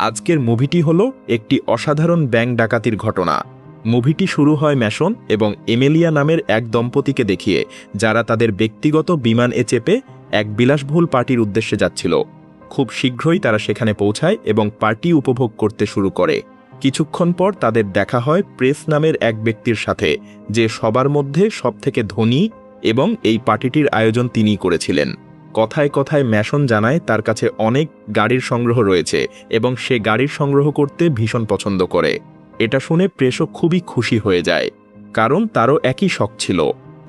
আজকের মুভিটি হলো একটি অসাধারণ ব্যাংক ডাকাতির ঘটনা। মুভিটি শুরু হয় ম্যাসন এবং এমেলিয়া নামের এক দম্পতিকে দেখিয়ে, যারা তাদের ব্যক্তিগত বিমানে চেপে এক বিলাসবহুল পার্টির উদ্দেশ্যে যাচ্ছিল। খুব শীঘ্রই তারা সেখানে পৌঁছায় এবং পার্টি উপভোগ করতে শুরু করে। কিছুক্ষণ পর তাদের দেখা হয় প্রেস নামের এক ব্যক্তির সাথে, যে সবার মধ্যে সবথেকে ধনী এবং এই পার্টিটির আয়োজন তিনিই করেছিলেন। কথায় কথায় ম্যাসন জানায় তার কাছে অনেক গাড়ির সংগ্রহ রয়েছে এবং সে গাড়ির সংগ্রহ করতে ভীষণ পছন্দ করে। এটা শুনে প্রেসও খুবই খুশি হয়ে যায়, কারণ তারও একই শখ ছিল।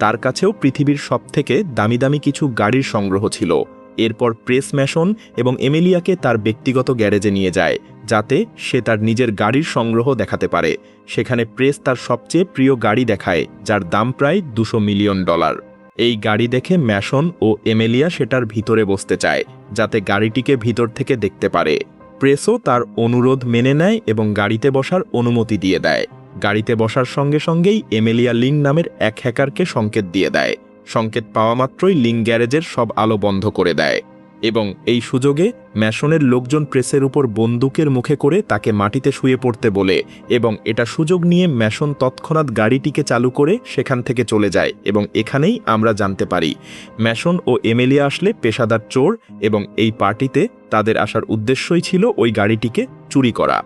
তার কাছেও পৃথিবীর সবথেকে দামি দামি কিছু গাড়ির সংগ্রহ ছিল। এরপর প্রেস ম্যাসন এবং এমেলিয়াকে তার ব্যক্তিগত গ্যারেজে নিয়ে যায়, যাতে সে তার নিজের গাড়ির সংগ্রহ দেখাতে পারে। সেখানে প্রেস তার সবচেয়ে প্রিয় গাড়ি দেখায়, যার দাম প্রায় $200 মিলিয়ন। এই গাড়ি দেখে ম্যাসন ও এমেলিয়া সেটার ভিতরে বসতে চায়, যাতে গাড়িটিকে ভিতর থেকে দেখতে পারে। প্রেসও তার অনুরোধ মেনে নেয় এবং গাড়িতে বসার অনুমতি দিয়ে দেয়। গাড়িতে বসার সঙ্গে সঙ্গেই এমেলিয়া লিং নামের এক হ্যাকারকে সংকেত দিয়ে দেয়। সংকেত পাওয়া মাত্রই লিং গ্যারেজের সব আলো বন্ধ করে দেয় এবং এই সুযোগে ম্যাসনের লোকজন প্রেসের উপর বন্দুকের মুখে করে তাকে মাটিতে শুয়ে পড়তে বলে, এবং এটা সুযোগ নিয়ে ম্যাসন তৎক্ষণাৎ গাড়িটিকে চালু করে সেখান থেকে চলে যায়। এবং এখানেই আমরা জানতে পারি ম্যাসন ও এমেলিয়া আসলে পেশাদার চোর, এবং এই পার্টিতে তাদের আসার উদ্দেশ্যই ছিল ওই গাড়িটিকে চুরি করা।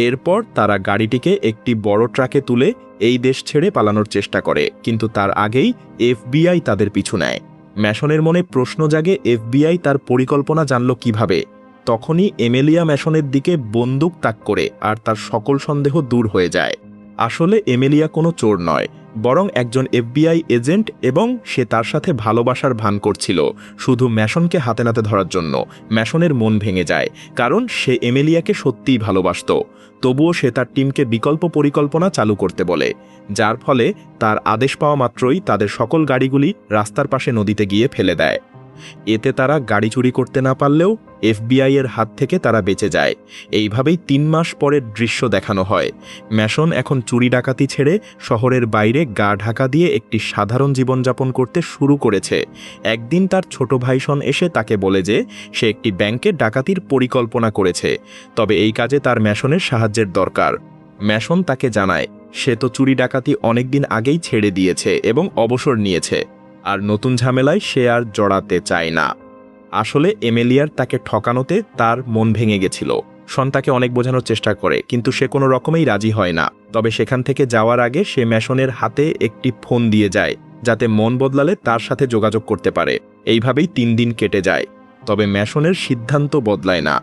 এরপর তারা গাড়িটিকে একটি বড় ট্রাকে তুলে এই দেশ ছেড়ে পালানোর চেষ্টা করে, কিন্তু তার আগেই এফবিআই তাদের পিছু নেয়। ম্যাসনের মনে প্রশ্ন জাগে, এফবিআই তার পরিকল্পনা জানল কিভাবে? তখনই এমেলিয়া ম্যাসনের দিকে বন্দুক তাক করে আর তার সকল সন্দেহ দূর হয়ে যায়। আসলে এমেলিয়া কোনো চোর নয়, বরং একজন এফবিআই এজেন্ট, এবং সে তার সাথে ভালোবাসার ভান করছিল শুধু ম্যাসনকে হাতে নাতে ধরার জন্য। ম্যাসনের মন ভেঙে যায়, কারণ সে এমেলিয়াকে সত্যিই ভালোবাসত। তবুও সে তার টিমকে বিকল্প পরিকল্পনা চালু করতে বলে, যার ফলে তার আদেশ পাওয়া মাত্রই তাদের সকল গাড়িগুলি রাস্তার পাশে নদীতে গিয়ে ফেলে দেয়। এতে তারা গাড়ি চুরি করতে না পারলেও এফবিআই এর হাত থেকে তারা বেঁচে যায়। এইভাবেই 3 মাস পরের দৃশ্য দেখানো হয়। ম্যাসন এখন চুরি ডাকাতি ছেড়ে শহরের বাইরে গা ঢাকা দিয়ে একটি সাধারণ জীবনযাপন করতে শুরু করেছে। একদিন তার ছোট ভাই শন এসে তাকে বলে যে সে একটি ব্যাংকে ডাকাতির পরিকল্পনা করেছে, তবে এই কাজে তার ম্যাসনের সাহায্যের দরকার। ম্যাসন তাকে জানায় সে তো চুরি ডাকাতি অনেকদিন আগেই ছেড়ে দিয়েছে এবং অবসর নিয়েছে, আর নতুন ঝামেলায় সে আর জড়াতে চায় না। আসলে এমেলিয়ার তাকে ঠকানোতে তার মন ভেঙে গেছিল। শন তাকে অনেক বোঝানোর চেষ্টা করে, কিন্তু সে কোনো রকমেই রাজি হয় না। তবে সেখান থেকে যাওয়ার আগে সে ম্যাসনের হাতে একটি ফোন দিয়ে যায়, যাতে মন বদলালে তার সাথে যোগাযোগ করতে পারে। এইভাবেই 3 দিন কেটে যায়। তবে ম্যাসনের সিদ্ধান্ত বদলায় না।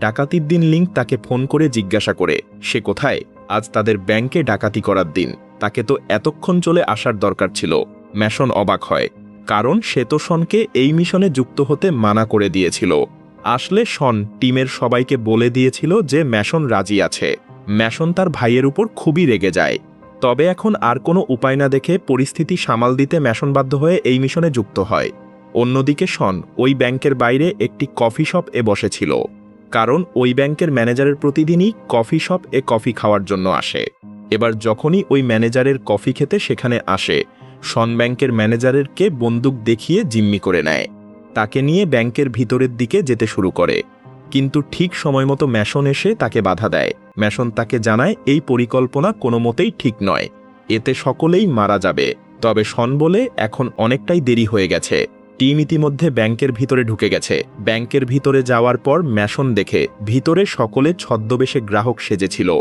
ডাকাতির দিন লিং তাকে ফোন করে জিজ্ঞাসা করে সে কোথায়। আজ তাদের ব্যাংকে ডাকাতি করার দিন, তাকে তো এতক্ষণ চলে আসার দরকার ছিল। ম্যাসন অবাক হয়, কারণ সে তো শনকে এই মিশনে যুক্ত হতে মানা করে দিয়েছিল। আসলে শন টিমের সবাইকে বলে দিয়েছিল যে ম্যাসন রাজি আছে। ম্যাসন তার ভাইয়ের উপর খুবই রেগে যায়। তবে এখন আর কোনো উপায় না দেখে পরিস্থিতি সামাল দিতে ম্যাসন বাধ্য হয়ে এই মিশনে যুক্ত হয়। অন্যদিকে শন ওই ব্যাংকের বাইরে একটি কফি শপ এ বসেছিল, কারণ ওই ব্যাংকের ম্যানেজারের প্রতিদিনই কফি শপ এ কফি খাওয়ার জন্য আসে। এবার যখনই ওই ম্যানেজারের কফি খেতে সেখানে আসে, শন ব্যাংকের ম্যানেজারেরকে বন্দুক দেখিয়ে জিম্মি করে নেয়। তাকে নিয়ে ব্যাংকের ভিতরের দিকে যেতে শুরু করে, কিন্তু ঠিক সময় মতো ম্যাসন এসে তাকে বাধা দেয়। ম্যাসন তাকে জানায় এই পরিকল্পনা কোনো মতেই ঠিক নয়, এতে সকলেই মারা যাবে। তবে শন বলে এখন অনেকটাই দেরি হয়ে গেছে, টিম ইতিমধ্যে ব্যাংকের ভিতরে ঢুকে গেছে। ব্যাংকের ভিতরে যাওয়ার পর ম্যাসন দেখে ভিতরে সকলে ছদ্মবেশে গ্রাহক সেজেছিল।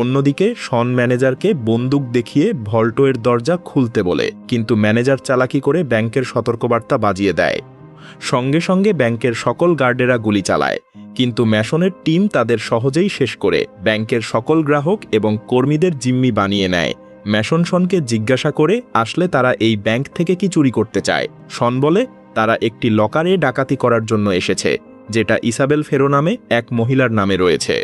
অন্যদিকে শন ম্যানেজারকে বন্দুক দেখিয়ে ভল্টোয়ের দরজা খুলতে বলে, কিন্তু ম্যানেজার চালাকি করে ব্যাংকের সতর্কবার্তা বাজিয়ে দেয়। সঙ্গে সঙ্গে ব্যাংকের সকল গার্ডেরা গুলি চালায়, কিন্তু ম্যাসনের টিম তাদের সহজেই শেষ করে ব্যাংকের সকল গ্রাহক এবং কর্মীদের জিম্মি বানিয়ে নেয়। ম্যাসন শনকে জিজ্ঞাসা করে আসলে তারা এই ব্যাংক থেকে কি চুরি করতে চায়। শন বলে তারা একটি লকারে ডাকাতি করার জন্য এসেছে, যেটা ইসাবেল ফেরো নামে এক মহিলার নামে রয়েছে।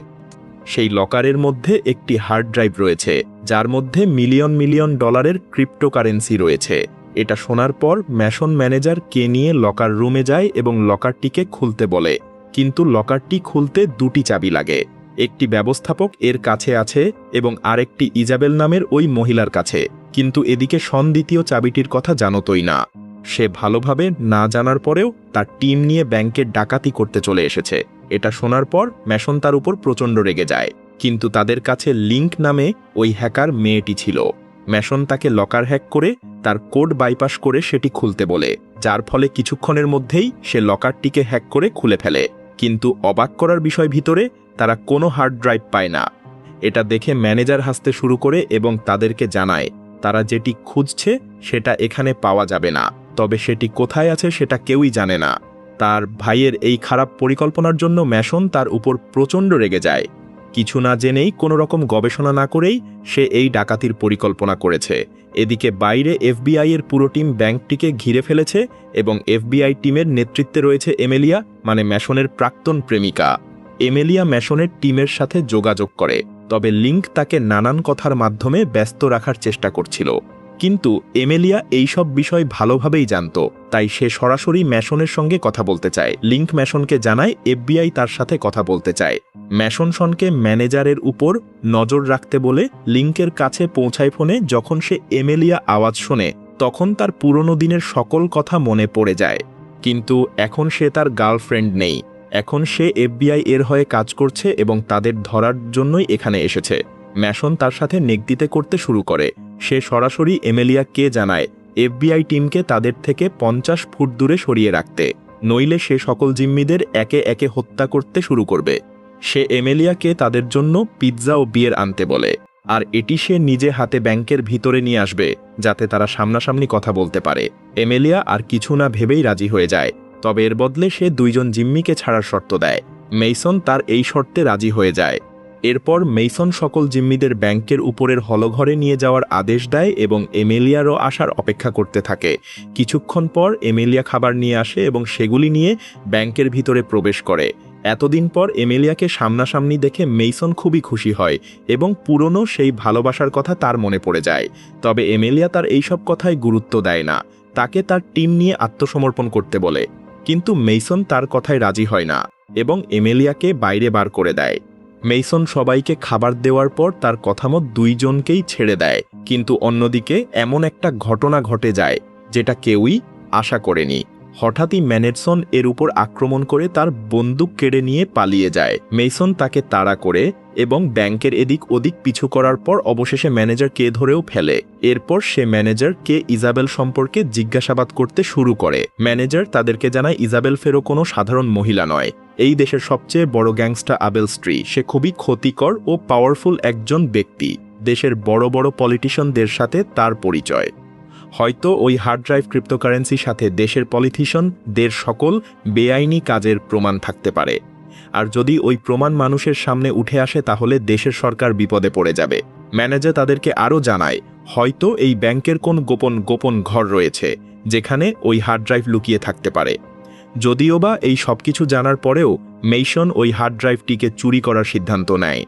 সেই লকারের মধ্যে একটি হার্ড ড্রাইভ রয়েছে, যার মধ্যে মিলিয়ন মিলিয়ন ডলারের ক্রিপ্টোকারেন্সি রয়েছে। এটা শোনার পর ম্যাসন ম্যানেজার কে নিয়ে লকার রুমে যায় এবং লকারটিকে খুলতে বলে, কিন্তু লকারটি খুলতে 2টি চাবি লাগে। একটি ব্যবস্থাপক এর কাছে আছে এবং আরেকটি ইজাবেল নামের ওই মহিলার কাছে, কিন্তু এদিকে শন দ্বিতীয় চাবিটির কথা জানতই না। সে ভালোভাবে না জানার পরেও তার টিম নিয়ে ব্যাংকে ডাকাতি করতে চলে এসেছে। এটা শোনার পর ম্যাসন তার উপর প্রচণ্ড রেগে যায়, কিন্তু তাদের কাছে লিংক নামে ওই হ্যাকার মেয়েটি ছিল। ম্যাসন তাকে লকার হ্যাক করে তার কোড বাইপাস করে সেটি খুলতে বলে, যার ফলে কিছুক্ষণের মধ্যেই সে লকারটিকে হ্যাক করে খুলে ফেলে। কিন্তু অবাক করার বিষয়, ভিতরে তারা কোনো হার্ড ড্রাইভ পায় না। এটা দেখে ম্যানেজার হাসতে শুরু করে এবং তাদেরকে জানায় তারা যেটি খুঁজছে সেটা এখানে পাওয়া যাবে না, তবে সেটি কোথায় আছে সেটা কেউই জানে না। তার ভাইয়ের এই খারাপ পরিকল্পনার জন্য ম্যাসন তার উপর প্রচণ্ড রেগে যায়। কিছু না জেনেই কোনো রকম গবেষণা না করেই সে এই ডাকাতির পরিকল্পনা করেছে। এদিকে বাইরে এফবিআই এর পুরো টিম ব্যাংকটিকে ঘিরে ফেলেছে এবং এফবিআই টিমের নেতৃত্বে রয়েছে এমেলিয়া, মানে ম্যাসনের প্রাক্তন প্রেমিকা। এমেলিয়া ম্যাসনের টিমের সাথে যোগাযোগ করে, তবে লিংক তাকে নানান কথার মাধ্যমে ব্যস্ত রাখার চেষ্টা করছিল। কিন্তু এমেলিয়া এইসব বিষয় ভালোভাবেই জানত, তাই সে সরাসরি ম্যাসনের সঙ্গে কথা বলতে চায়। লিংক ম্যাসনকে জানায় এফবিআই তার সাথে কথা বলতে চায়। ম্যাসন শনকে ম্যানেজারের উপর নজর রাখতে বলে লিংকের কাছে পৌঁছায় ফোনে। যখন সে এমেলিয়া আওয়াজ শোনে তখন তার পুরনো দিনের সকল কথা মনে পড়ে যায়, কিন্তু এখন সে তার গার্লফ্রেন্ড নেই। এখন সে এফবিআই এর হয়ে কাজ করছে এবং তাদের ধরার জন্যই এখানে এসেছে। ম্যাসন তার সাথে নেগদিতে করতে শুরু করে। সে সরাসরি এমেলিয়াকে জানায় এফবিআই টিমকে তাদের থেকে 50 ফুট দূরে সরিয়ে রাখতে, নইলে সে সকল জিম্মিদের একে একে হত্যা করতে শুরু করবে। সে এমেলিয়াকে তাদের জন্য পিৎজা ও বিয়ার আনতে বলে, আর এটি সে নিজে হাতে ব্যাংকের ভিতরে নিয়ে আসবে যাতে তারা সামনাসামনি কথা বলতে পারে। এমেলিয়া আর কিছু না ভেবেই রাজি হয়ে যায়, তবে এর বদলে সে 2 জন জিম্মিকে ছাড়ার শর্ত দেয়। মেইসন তার এই শর্তে রাজি হয়ে যায়। এরপর মেইসন সকল জিম্মিদের ব্যাংকের উপরের হলঘরে নিয়ে যাওয়ার আদেশ দেয় এবং এমেলিয়ারও আসার অপেক্ষা করতে থাকে। কিছুক্ষণ পর এমেলিয়া খাবার নিয়ে আসে এবং সেগুলি নিয়ে ব্যাংকের ভিতরে প্রবেশ করে। এতদিন পর এমেলিয়াকে সামনাসামনি দেখে মেইসন খুবই খুশি হয় এবং পুরনো সেই ভালোবাসার কথা তার মনে পড়ে যায়। তবে এমেলিয়া তার এইসব কথায় গুরুত্ব দেয় না, তাকে তার টিম নিয়ে আত্মসমর্পণ করতে বলে। কিন্তু মেইসন তার কথায় রাজি হয় না এবং এমেলিয়াকে বাইরে বার করে দেয়। মেইসন সবাইকে খাবার দেওয়ার পর তার কথামত 2 জনকেই ছেড়ে দেয়, কিন্তু অন্যদিকে এমন একটা ঘটনা ঘটে যায় যেটা কেউই আশা করেনি। হঠাৎই ম্যানেটসন এর উপর আক্রমণ করে তার বন্দুক কেড়ে নিয়ে পালিয়ে যায়। মেইসন তাকে তাড়া করে এবং ব্যাংকের এদিক ওদিক পিছু করার পর অবশেষে ম্যানেজারকে ধরেও ফেলে। এরপর সে ম্যানেজারকে ইজাবেল সম্পর্কে জিজ্ঞাসাবাদ করতে শুরু করে। ম্যানেজার তাদেরকে জানায় ইজাবেল ফেরো কোনো সাধারণ মহিলা নয়, এই দেশের সবচেয়ে বড় গ্যাংস্টার আবেল স্ত্রী। সে খুবই ক্ষতিকর ও পাওয়ারফুল একজন ব্যক্তি। দেশের বড় বড় পলিটিশিয়ানদের সাথে তার পরিচয়। হয়তো ওই হার্ড ড্রাইভ ক্রিপ্টোকারেন্সির সাথে দেশের পলিটিশিয়ানদের সকল বেআইনি কাজের প্রমাণ থাকতে পারে, আর যদি ওই প্রমাণ মানুষের সামনে উঠে আসে তাহলে দেশের সরকার বিপদে পড়ে যাবে। ম্যানেজার তাদেরকে আরও জানায় হয়তো এই ব্যাংকের কোন গোপন ঘর রয়েছে যেখানে ওই হার্ড ড্রাইভ লুকিয়ে থাকতে পারে। যদিও বা এই সব কিছু জানার পরেও মেইসন ওই হার্ড ড্রাইভটিকে চুরি করার সিদ্ধান্ত নেয়,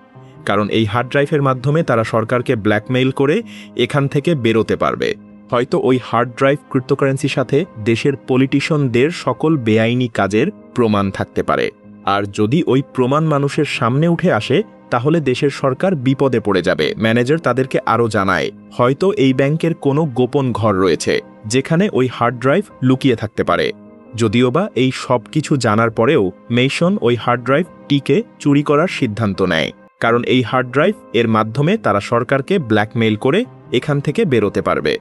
কারণ এই হার্ড ড্রাইভের মাধ্যমে তারা সরকারকে ব্ল্যাকমেইল করে এখান থেকে বেরোতে পারবে। হয়তো ওই হার্ড ড্রাইভ ক্রিপ্টোকারেন্সির সাথে দেশের পলিটিশিয়ানদের সকল বেআইনি কাজের প্রমাণ থাকতে পারে, আর যদি ওই প্রমাণ মানুষের সামনে উঠে আসে তাহলে দেশের সরকার বিপদে পড়ে যাবে। ম্যানেজার তাদেরকে আরও জানায় হয়তো এই ব্যাংকের কোনো গোপন ঘর রয়েছে যেখানে ওই হার্ড ড্রাইভ লুকিয়ে থাকতে পারে। যদিওবা এই সব কিছু জানার পরেও মেইসন ওই হার্ড ড্রাইভটিকে চুরি করার সিদ্ধান্ত নেয়, কারণ এই হার্ড ড্রাইভ এর মাধ্যমে তারা সরকারকে ব্ল্যাকমেইল করে এখান থেকে বেরোতে পারবে।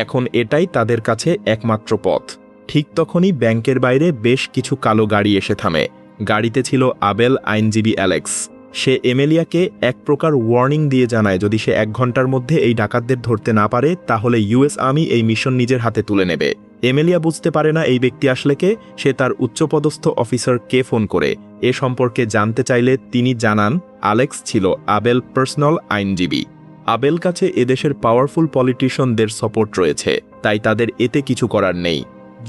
এখন এটাই তাদের কাছে একমাত্র পথ। ঠিক তখনই ব্যাংকের বাইরে বেশ কিছু কালো গাড়ি এসে থামে। গাড়িতে ছিল আবেল আইনজীবী অ্যালেক্স। সে এমেলিয়াকে এক প্রকার ওয়ার্নিং দিয়ে জানায় যদি সে 1 ঘন্টার মধ্যে এই ডাকাতদের ধরতে না পারে তাহলে ইউএস আর্মি এই মিশন নিজের হাতে তুলে নেবে। এমেলিয়া বুঝতে পারে না এই ব্যক্তি আসলে কে। সে তার উচ্চপদস্থ অফিসারকে ফোন করে এ সম্পর্কে জানতে চাইলে তিনি জানান অ্যালেক্স ছিল আবেল পার্সোনাল আইনজীবী। আবেল কাছে এদেশের পাওয়ারফুল পলিটিশিয়ানদের সাপোর্ট রয়েছে, তাই তাদের এতে কিছু করার নেই।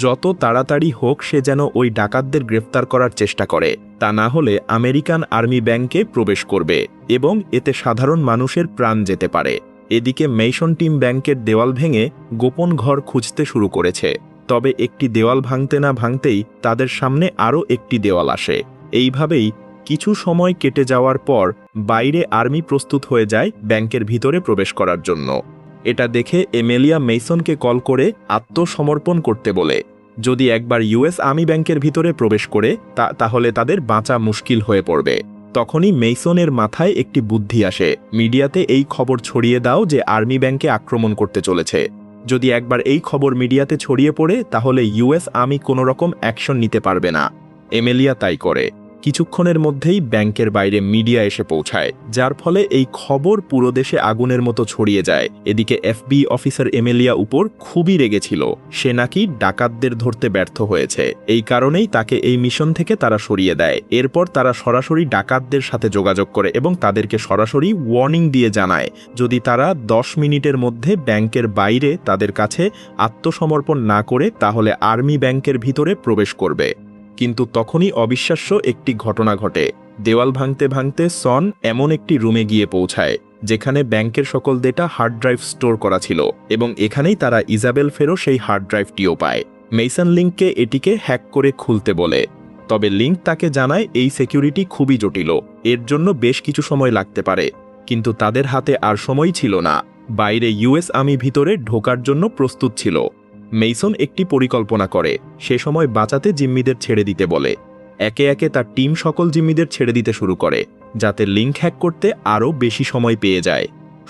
যত তাড়াতাড়ি হোক সে যেন ওই ডাকাতদের গ্রেফতার করার চেষ্টা করে, তা না হলে আমেরিকান আর্মি ব্যাংকে প্রবেশ করবে এবং এতে সাধারণ মানুষের প্রাণ যেতে পারে। এদিকে মেইসন টিম ব্যাংকের দেওয়াল ভেঙে গোপন ঘর খুঁজতে শুরু করেছে, তবে একটি দেওয়াল ভাঙতে না ভাঙতেই তাদের সামনে আরও একটি দেওয়াল আসে। এইভাবেই কিছু সময় কেটে যাওয়ার পর বাইরে আর্মি প্রস্তুত হয়ে যায় ব্যাংকের ভিতরে প্রবেশ করার জন্য। এটা দেখে এমেলিয়া মেইসনকে কল করে আত্মসমর্পণ করতে বলে, যদি একবার ইউএস আর্মি ব্যাংকের ভিতরে প্রবেশ করে তাহলে তাদের বাঁচা মুশকিল হয়ে পড়বে। তখনই মেইসনের মাথায় একটি বুদ্ধি আসে, মিডিয়াতে এই খবর ছড়িয়ে দাও যে আর্মি ব্যাংকে আক্রমণ করতে চলেছে। যদি একবার এই খবর মিডিয়াতে ছড়িয়ে পড়ে তাহলে ইউএস আর্মি কোনো রকম অ্যাকশন নিতে পারবে না। এমেলিয়া তাই করে। কিছুক্ষণের মধ্যেই ব্যাংকের বাইরে মিডিয়া এসে পৌঁছায়, যার ফলে এই খবর পুরো দেশে আগুনের মতো ছড়িয়ে যায়। এদিকে এফবিআই অফিসার এমেলিয়া উপর খুবই রেগেছিল, সে নাকি ডাকাতদের ধরতে ব্যর্থ হয়েছে। এই কারণেই তাকে এই মিশন থেকে তারা সরিয়ে দেয়। এরপর তারা সরাসরি ডাকাতদের সাথে যোগাযোগ করে এবং তাদেরকে সরাসরি ওয়ার্নিং দিয়ে জানায় যদি তারা 10 মিনিটের মধ্যে ব্যাংকের বাইরে তাদের কাছে আত্মসমর্পণ না করে তাহলে আর্মি ব্যাংকের ভিতরে প্রবেশ করবে। কিন্তু তখনই অবিশ্বাস্য একটি ঘটনা ঘটে। দেওয়াল ভাঙতে ভাঙতে সন এমন একটি রুমে গিয়ে পৌঁছায় যেখানে ব্যাংকের সকল ডেটা হার্ড ড্রাইভ স্টোর করা ছিল, এবং এখানেই তারা ইজাবেল ফেরো সেই হার্ড ড্রাইভটিও পায়। মেইসন লিংককে এটিকে হ্যাক করে খুলতে বলে, তবে লিংক তাকে জানায় এই সিকিউরিটি খুবই জটিল, এর জন্য বেশ কিছু সময় লাগতে পারে। কিন্তু তাদের হাতে আর সময় ছিল না, বাইরে ইউএস আর্মি ভিতরে ঢোকার জন্য প্রস্তুত ছিল। মেইসন একটি পরিকল্পনা করে, সে সময় বাঁচাতে জিম্মিদের ছেড়ে দিতে বলে। একে একে তার টিম সকল জিম্মিদের ছেড়ে দিতে শুরু করে যাতে লিংক হ্যাক করতে আরও বেশি সময় পেয়ে যায়।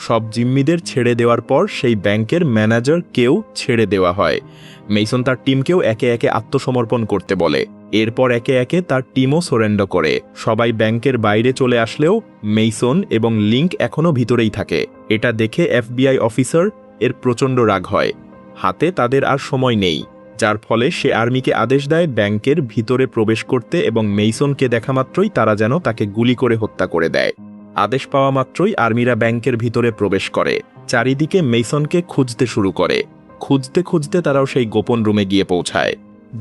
সব জিম্মিদের ছেড়ে দেওয়ার পর সেই ব্যাংকের ম্যানেজারকেও ছেড়ে দেওয়া হয়। মেইসন তার টিমকেও একে একে আত্মসমর্পণ করতে বলে। এরপর একে একে তার টিমও সারেন্ডার করে। সবাই ব্যাংকের বাইরে চলে আসলেও মেইসন এবং লিংক এখনও ভিতরেই থাকে। এটা দেখে এফবিআই অফিসার এর প্রচণ্ড রাগ হয়। হাতে তাদের আর সময় নেই, যার ফলে সে আর্মিকে আদেশ দেয় ব্যাংকের ভিতরে প্রবেশ করতে এবং মেইসনকে দেখা মাত্রই তারা যেন তাকে গুলি করে হত্যা করে দেয়। আদেশ পাওয়া মাত্রই আর্মিরা ব্যাংকের ভিতরে প্রবেশ করে, চারিদিকে মেইসনকে খুঁজতে শুরু করে। খুঁজতে খুঁজতে তারাও সেই গোপন রুমে গিয়ে পৌঁছায়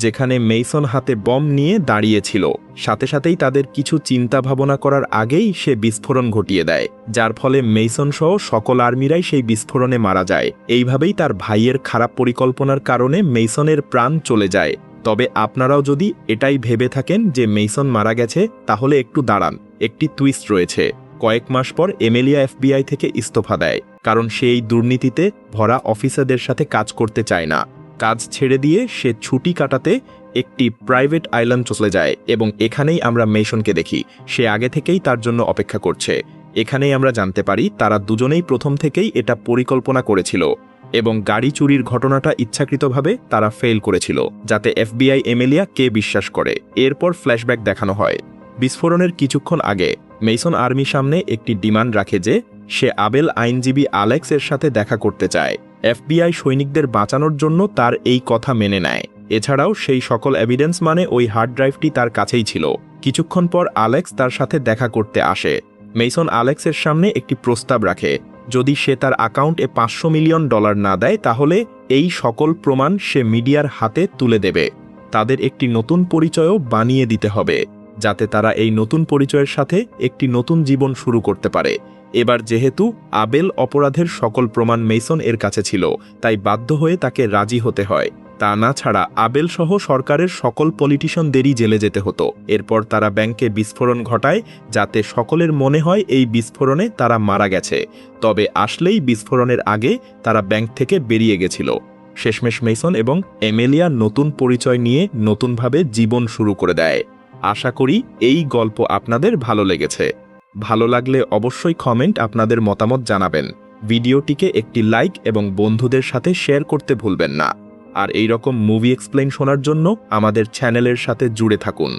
যেখানে মেইসন হাতে বম নিয়ে দাঁড়িয়েছিল। সাথে সাথেই তাদের কিছু চিন্তা ভাবনা করার আগেই সে বিস্ফোরণ ঘটিয়ে দেয়, যার ফলে মেইসন সহ সকল আর্মিরাই সেই বিস্ফোরণে মারা যায়। এইভাবেই তার ভাইয়ের খারাপ পরিকল্পনার কারণে মেইসনের প্রাণ চলে যায়। তবে আপনারাও যদি এটাই ভেবে থাকেন যে মেইসন মারা গেছে তাহলে একটু দাঁড়ান, একটি টুইস্ট রয়েছে। কয়েক মাস পর এমেলিয়া এফবিআই থেকে ইস্তফা দেয়, কারণ সে এই দুর্নীতিতে ভরা অফিসারদের সাথে কাজ করতে চায় না। কাজ ছেড়ে দিয়ে সে ছুটি কাটাতে একটি প্রাইভেট আইল্যান্ড চলে যায় এবং এখানেই আমরা মেইসনকে দেখি। সে আগে থেকেই তার জন্য অপেক্ষা করছে। এখানেই আমরা জানতে পারি তারা দুজনেই প্রথম থেকেই এটা পরিকল্পনা করেছিল এবং গাড়ি চুরির ঘটনাটা ইচ্ছাকৃতভাবে তারা ফেল করেছিল যাতে এফবিআই এমেলিয়াকে বিশ্বাস করে। এরপর ফ্ল্যাশব্যাক দেখানো হয়। বিস্ফোরণের কিছুক্ষণ আগে মেইসন আর্মির সামনে একটি ডিমান্ড রাখে যে সে আবেল আইনজীবী আলেক্সের সাথে দেখা করতে চায়। এফবিআই সৈনিকদের বাঁচানোর জন্য তার এই কথা মেনে নেয়। এছাড়াও সেই সকল এভিডেন্স মানে ওই হার্ড ড্রাইভটি তার কাছেই ছিল। কিছুক্ষণ পর আলেক্স তার সাথে দেখা করতে আসে। মেইসন আলেক্সের সামনে একটি প্রস্তাব রাখে, যদি সে তার অ্যাকাউন্টে $500 মিলিয়ন না দেয় তাহলে এই সকল প্রমাণ সে মিডিয়ার হাতে তুলে দেবে। তাদের একটি নতুন পরিচয়ও বানিয়ে দিতে হবে যাতে তারা এই নতুন পরিচয়ের সাথে একটি নতুন জীবন শুরু করতে পারে। এবার যেহেতু আবেল অপরাধের সকল প্রমাণ মেইসন এর কাছে ছিল, তাই বাধ্য হয়ে তাকে রাজি হতে হয়। তা না ছাড়া আবেল সহ সরকারের সকল পলিটিশিয়ানদেরই জেলে যেতে হতো। এরপর তারা ব্যাংকে বিস্ফোরণ ঘটায় যাতে সকলের মনে হয় এই বিস্ফোরণে তারা মারা গেছে, তবে আসলেই বিস্ফোরণের আগে তারা ব্যাংক থেকে বেরিয়ে গেছিল। শেষমেশ মেইসন এবং এমেলিয়া নতুন পরিচয় নিয়ে নতুনভাবে জীবন শুরু করে দেয়। আশা করি এই গল্প আপনাদের ভালো লেগেছে। ভালো লাগলে অবশ্যই কমেন্ট আপনাদের মতামত জানাবেন। ভিডিওটিকে একটি লাইক এবং বন্ধুদের সাথে শেয়ার করতে ভুলবেন না। আর এই রকম মুভি এক্সপ্লেইন শোনার জন্য আমাদের চ্যানেলের সাথে জুড়ে থাকুন।